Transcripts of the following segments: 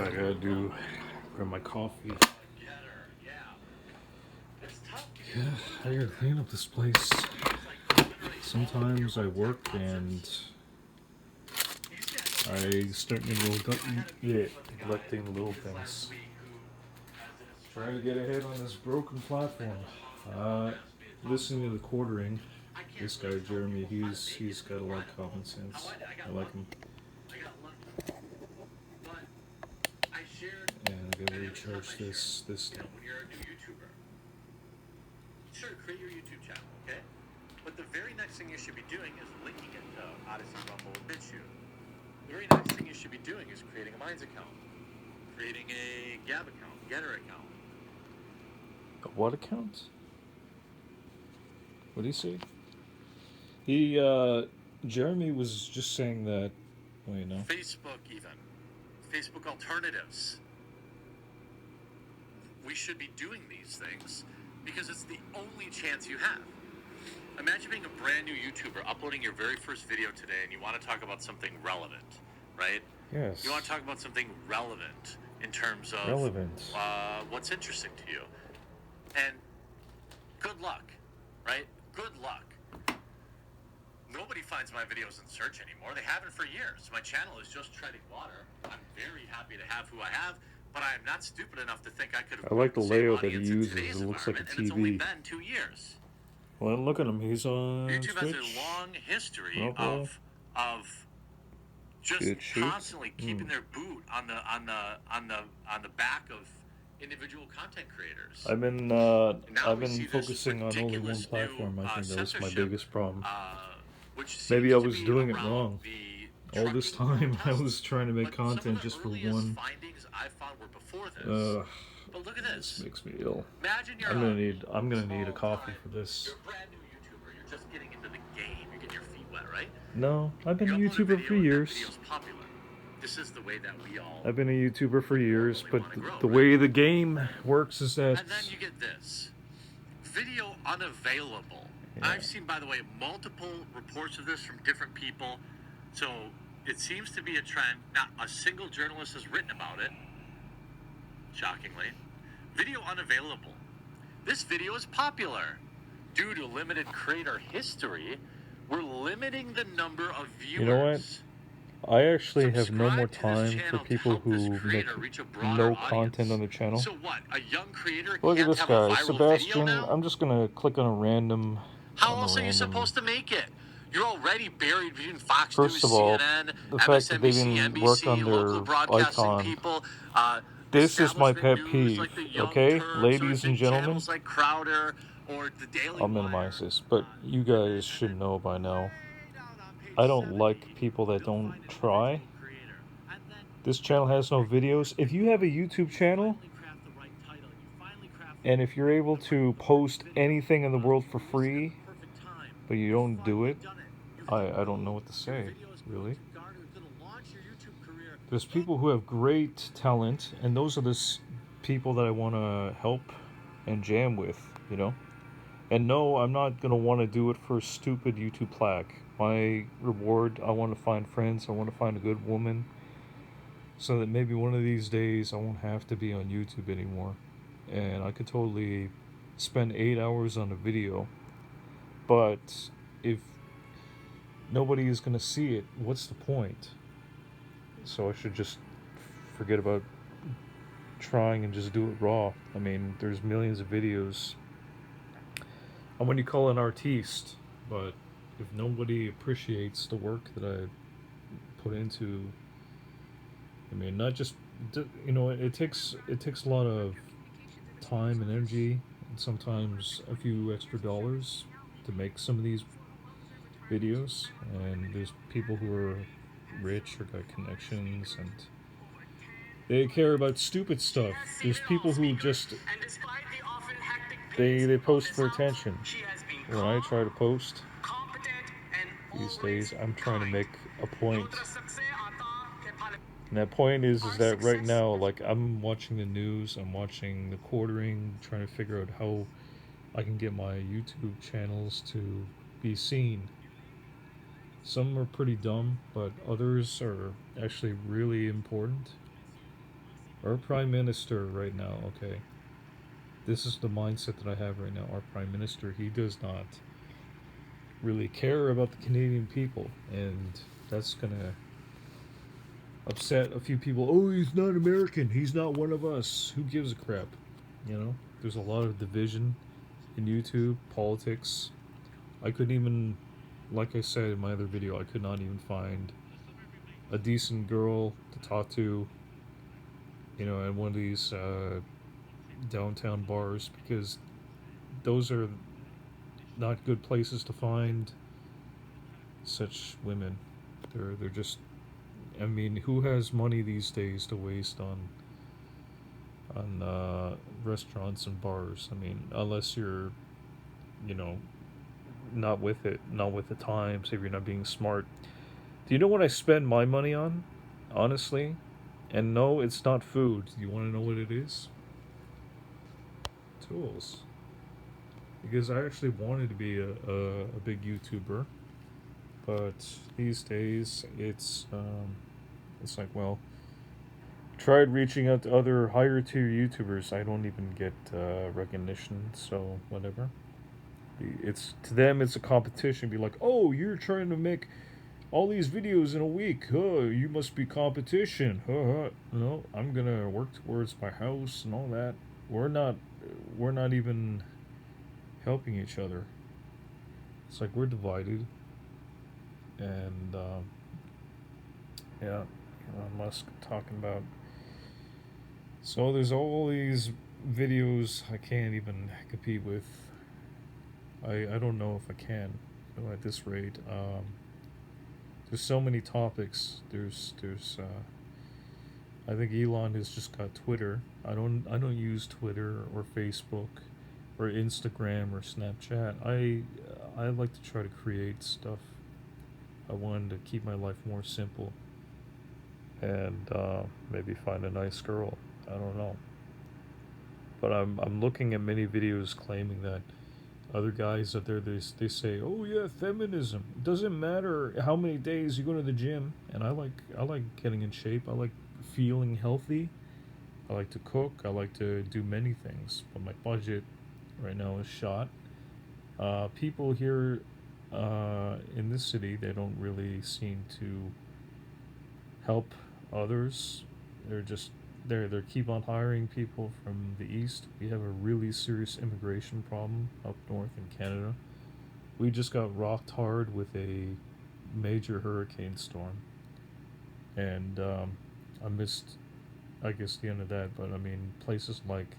what I gotta do. Grab my coffee. Yeah, I gotta clean up this place. Sometimes I work and I start neglecting little things. Trying to get ahead on this broken platform. Listening to the quartering, this guy Jeremy, he's got a lot of common sense. I like him. And I gotta recharge this thing. When you're a new YouTuber, sure, create your YouTube channel, okay? But the very next thing you should be doing is linking it to Odyssey, Rumble, and BitChute. The very next thing you should be doing is creating a Minds account, creating a Gab account, Getter account. A what account? What did he say? Jeremy was just saying that, well, you know. Facebook even. Facebook alternatives. We should be doing these things because it's the only chance you have. Imagine being a brand new YouTuber, uploading your very first video today, and you want to talk about something relevant, right? Yes. You want to talk about something relevant in terms of what's interesting to you. And good luck, right? Good luck. Nobody finds my videos in search anymore. They haven't for years. My channel is just treading water. I'm very happy to have who I have, but I am not stupid enough to think I could have. I like the layout that he uses. It looks like a TV. And it's only been 2 years. Well, look at him. He's on YouTube Twitch. has a long history of just constantly keeping their boot on the back of individual content creators. I've been focusing on only one platform. I think that was my biggest problem. Maybe I was doing it wrong. All this time, I was trying to make content just for one. But look at this. Makes me ill. Imagine you're I'm gonna need a coffee for this. You're a brand new YouTuber. You're just getting into the game. You're getting your feet wet, right? No, I've been a YouTuber for years. This is the way that we all. I've been a YouTuber for years, but the way the game works is that. And then you get this video unavailable. Yeah. I've seen, by the way, multiple reports of this from different people. So it seems to be a trend. Not a single journalist has written about it. Shockingly, video unavailable. This video is popular. Due to limited creator history, we're limiting the number of viewers. You know what? I actually have no more time for people who make no content on their channel. So what? A young creator Look at can't this have guy, a viral Sebastian. video now? I'm just gonna click on a random. How else are you supposed to make it? You're already buried between Fox First News, of all, CNN, the fact that they MSNBC, didn't NBC, work on local their broadcasting icon. people. This is my pet establishment peeve, news like the Young okay, Turks, ladies or and big gentlemen. channels like Crowder or the Daily I'll minimize Wire. this, but you guys should know by now. I don't like people that don't try. This channel has no videos. If you have a YouTube channel, and if you're able to post anything in the world for free, but you don't do it, I don't know what to say, really. There's people who have great talent, and those are the people that I want to help and jam with, you know? And no, I'm not going to want to do it for a stupid YouTube plaque. My reward, I want to find friends, I want to find a good woman, so that maybe one of these days I won't have to be on YouTube anymore. And I could totally spend 8 hours on a video. But if nobody is going to see it, what's the point? So I should just forget about trying and just do it raw. I mean, there's millions of videos. I'm what you call an artiste, but if nobody appreciates the work that I put into, I mean, not just, you know, it takes a lot of time and energy, and sometimes a few extra dollars to make some of these videos. And there's people who are rich or got connections, and they care about stupid stuff. There's people who just they post for attention. When I try to post these days, I'm trying to make a point. And that point is that right now, like, I'm watching the news, I'm watching the quartering, trying to figure out how I can get my YouTube channels to be seen. Some are pretty dumb, but others are actually really important. Our Prime Minister right now, okay. This is the mindset that I have right now. Our Prime Minister, he does not really care about the Canadian people. And that's going to upset a few people. Oh, he's not American. He's not one of us. Who gives a crap? You know? There's a lot of division in YouTube, politics. I couldn't even, like I said in my other video, I could not even find a decent girl to talk to, you know, at one of these downtown bars, because those are not good places to find such women. They're just, I mean, who has money these days to waste on restaurants and bars? I mean, unless you're, you know, not with it, not with the times, if you're not being smart. Do you know what I spend my money on? Honestly? And no, it's not food. Do you want to know what it is? Tools. Because I actually wanted to be a big YouTuber, but these days it's like, well, tried reaching out to other higher tier YouTubers. I don't even get recognition, so whatever. It's to them, it's a competition. Be like, oh, you're trying to make all these videos in a week. Oh, you must be competition. No, I'm gonna work towards my house and all that. We're not even helping each other. It's like we're divided. And yeah, Elon Musk talking about. So there's all these videos I can't even compete with. I don't know if I can, you know, at this rate. There's so many topics. There's I think Elon has just got Twitter. I don't use Twitter or Facebook or Instagram or Snapchat. I like to try to create stuff. I wanted to keep my life more simple, and maybe find a nice girl. I don't know. But I'm looking at many videos claiming that other guys out there, they say, oh yeah, feminism. It doesn't matter how many days you go to the gym. And I like getting in shape. I like feeling healthy. I like to cook. I like to do many things. But my budget right now is shot. People here in this city, they don't really seem to help others. They keep on hiring people from the east. We have a really serious immigration problem up north in Canada. We just got rocked hard with a major hurricane storm, and I missed, I guess, the end of that. But I mean, places like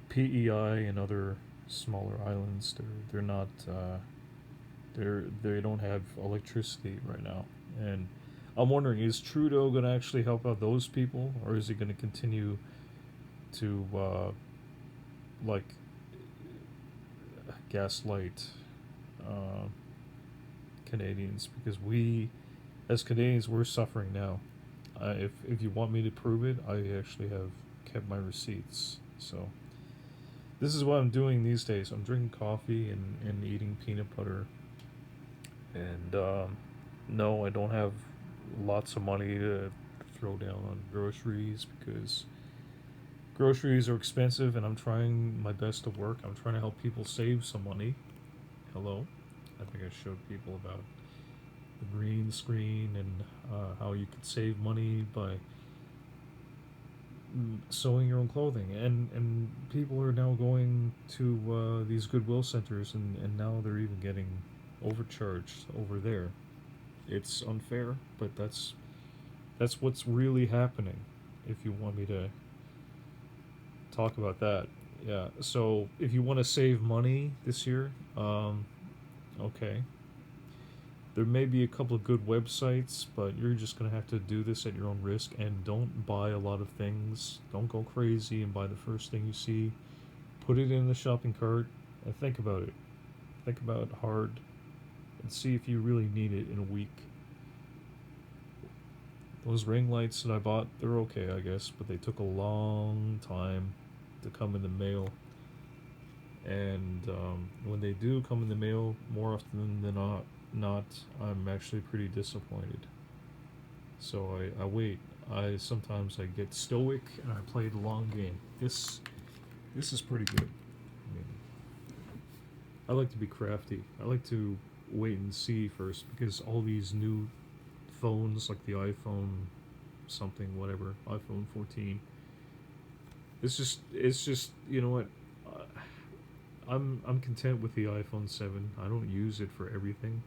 PEI and other smaller islands, they're not they don't have electricity right now, and I'm wondering, is Trudeau going to actually help out those people, or is he going to continue to like gaslight uh, Canadians? Because we, as Canadians, we're suffering now. If you want me to prove it, I actually have kept my receipts. So this is what I'm doing these days. I'm drinking coffee and eating peanut butter. And no, I don't have lots of money to throw down on groceries, because groceries are expensive, and I'm trying my best to work. I'm trying to help people save some money. Hello. I think I showed people about the green screen and how you could save money by sewing your own clothing, and people are now going to these Goodwill centers, and now they're even getting overcharged over there. It's unfair, but that's what's really happening. If you want me to talk about that, yeah. So if you want to save money this year, okay. There may be a couple of good websites, but you're just gonna have to do this at your own risk, and don't buy a lot of things. Don't go crazy and buy the first thing you see. Put it in the shopping cart and think about it. Think about it hard and see if you really need it in a week. Those ring lights that I bought, they're okay, I guess, but they took a long time to come in the mail. And when they do come in the mail, more often than not, I'm actually pretty disappointed. So I wait. Sometimes I get stoic and I play the long game. This is pretty good. I mean, I like to be crafty. I like to wait and see first because all these new phones like the iPhone something whatever, iPhone 14. It's just you know what? Uh, I'm content with the iPhone 7. I don't use it for everything.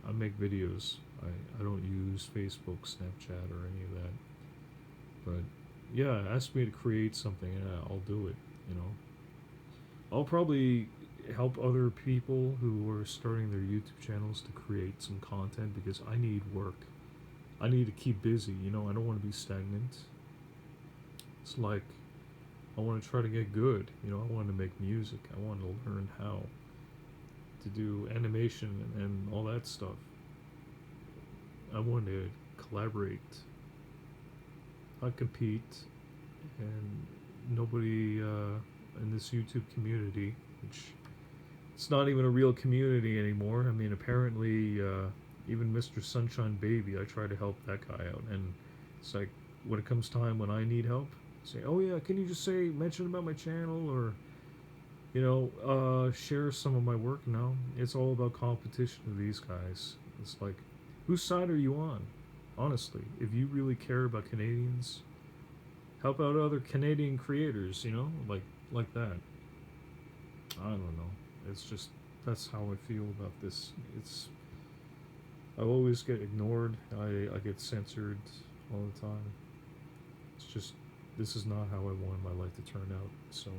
I make videos. I don't use Facebook, Snapchat, or any of that. But yeah, ask me to create something, yeah, I'll do it. You know, I'll probably help other people who are starting their YouTube channels to create some content because I need work. I need to keep busy. You know, I don't want to be stagnant. It's like I want to try to get good. You know, I want to make music. I want to learn how to do animation and all that stuff. I want to collaborate, not compete, and nobody in this YouTube community, which it's not even a real community anymore. I mean, apparently, even Mr. Sunshine Baby, I try to help that guy out, and it's like when it comes time when I need help, say, "Oh yeah, can you just mention about my channel or share some of my work?" No, it's all about competition with these guys. It's like, whose side are you on? Honestly, if you really care about Canadians, help out other Canadian creators. Like that. I don't know. It's just that's how I feel about this. I always get ignored. I get censored all the time. It's just this is not how I want my life to turn out. So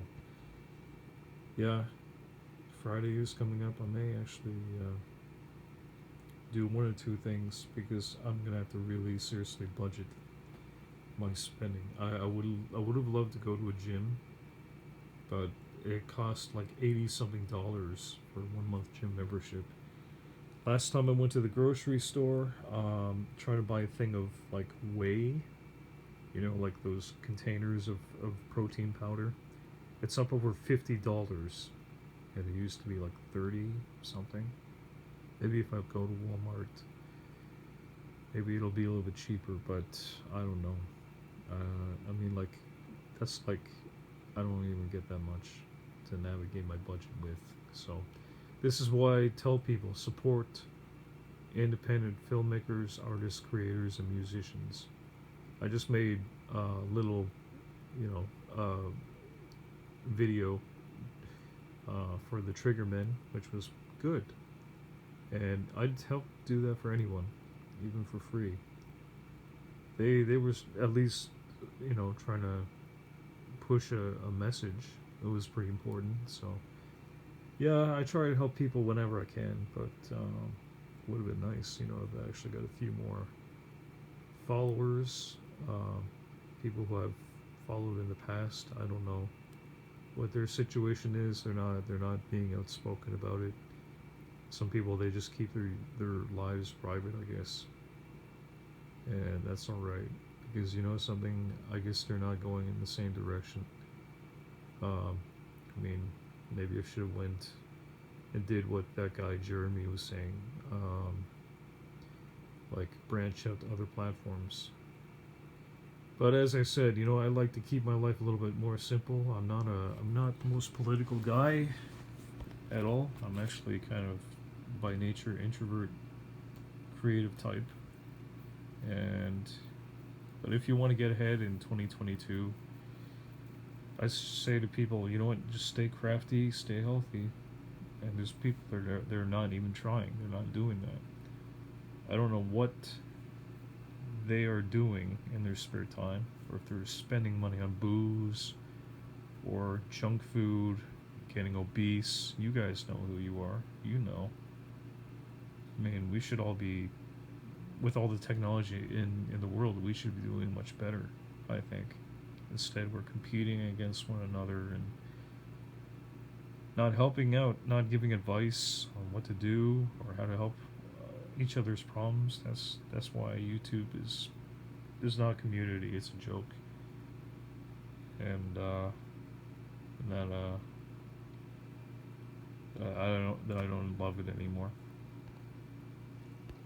yeah, Friday is coming up. I may actually do one or two things because I'm gonna have to really seriously budget my spending. I would have loved to go to a gym, but it cost like $80 something for 1 month gym membership. Last time I went to the grocery store, trying to buy a thing of like whey, like those containers of protein powder. It's up over $50. And it used to be like 30 something. Maybe if I go to Walmart, maybe it'll be a little bit cheaper, but I don't know. I mean, like, that's like, I don't even get that much to navigate my budget with. So, this is why I tell people support independent filmmakers, artists, creators, and musicians. I just made a little, video for the Triggermen, which was good. And I'd help do that for anyone, even for free. They were at least, trying to push a message. It was pretty important. So yeah, I try to help people whenever I can. But would have been nice, if I actually got a few more followers, people who have followed in the past. I don't know what their situation is. They're not being outspoken about it. Some people, they just keep their lives private, I guess, and that's all right because something. I guess they're not going in the same direction. I mean, maybe I should have went and did what that guy Jeremy was saying, like branch out to other platforms. But as I said, I like to keep my life a little bit more simple. I'm not the most political guy at all. I'm actually kind of by nature introvert, creative type. But if you want to get ahead in 2022, I say to people, you know what, just stay crafty, stay healthy. And there's people they're not even trying. They're not doing that. I don't know what they are doing in their spare time, or if they're spending money on booze or junk food, getting obese. You guys know who you are. You know. I mean, we should all be, with all the technology in the world, we should be doing much better, I think. Instead, we're competing against one another and not helping out, not giving advice on what to do or how to help each other's problems. That's why YouTube is not a community. It's a joke, and that I don't love it anymore.